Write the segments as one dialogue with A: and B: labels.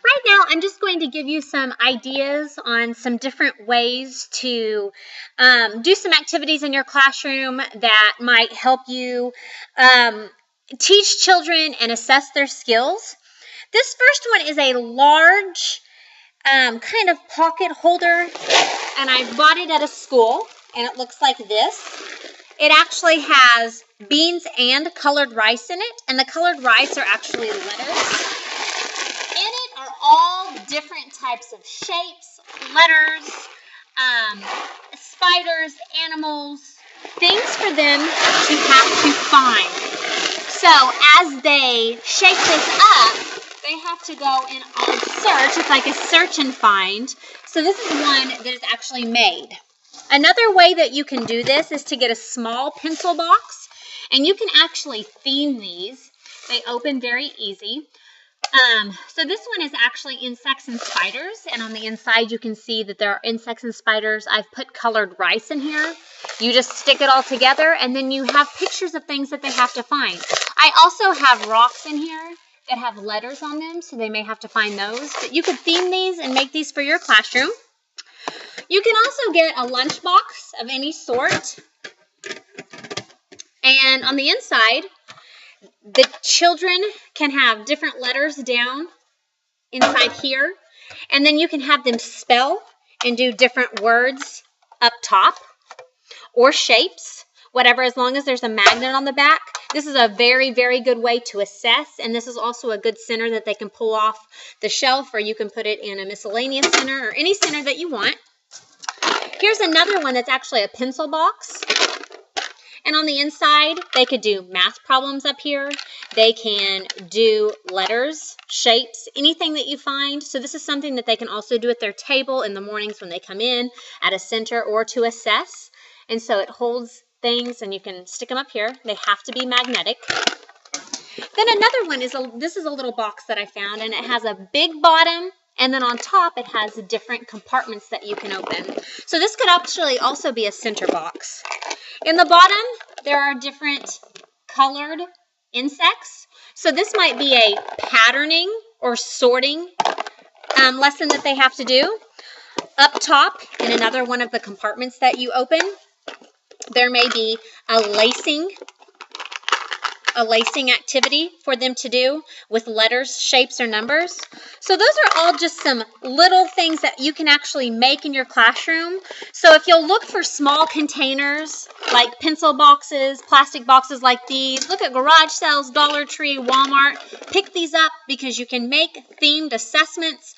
A: Right now, I'm just going to give you some ideas on some different ways to do some activities in your classroom that might help you teach children and assess their skills. This first one is a large kind of pocket holder, and I bought it at a school, and it looks like this. It actually has beans and colored rice in it, and the colored rice are actually letters. In it are all different types of shapes, letters, spiders, animals, things for them to have to find. So as they shape this up, they have to go in on search. It's like a search and find. So this is one that is actually made. Another way that you can do this is to get a small pencil box, and you can actually theme these. They open very easy. So this one is actually insects and spiders, and on the inside you can see that there are insects and spiders. I've put colored rice in here. You just stick it all together, and then you have pictures of things that they have to find. I also have rocks in here that have letters on them, so they may have to find those. But you could theme these and make these for your classroom. You can also get a lunchbox of any sort, and on the inside, the children can have different letters down inside here, and then you can have them spell and do different words up top or shapes, whatever, as long as there's a magnet on the back. This is a very, very good way to assess, and this is also a good center that they can pull off the shelf, or you can put it in a miscellaneous center or any center that you want. Here's another one that's actually a pencil box. And on the inside, they could do math problems up here. They can do letters, shapes, anything that you find. So this is something that they can also do at their table in the mornings when they come in at a center or to assess. And so it holds things, and you can stick them up here. They have to be magnetic. Then another one is, this is a little box that I found, and it has a big bottom, and then on top it has different compartments that you can open. So this could actually also be a center box. In the bottom, there are different colored insects. So this might be a patterning or sorting lesson that they have to do. Up top, in another one of the compartments that you open, there may be a lacing activity for them to do with letters, shapes, or numbers. So those are all just some little things that you can actually make in your classroom. So if you'll look for small containers like pencil boxes, plastic boxes like these, look at garage sales, Dollar Tree, Walmart, pick these up because you can make themed assessments,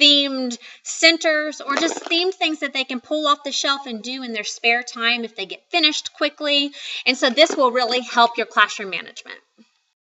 A: themed centers, or just themed things that they can pull off the shelf and do in their spare time if they get finished quickly. And so this will really help your classroom management.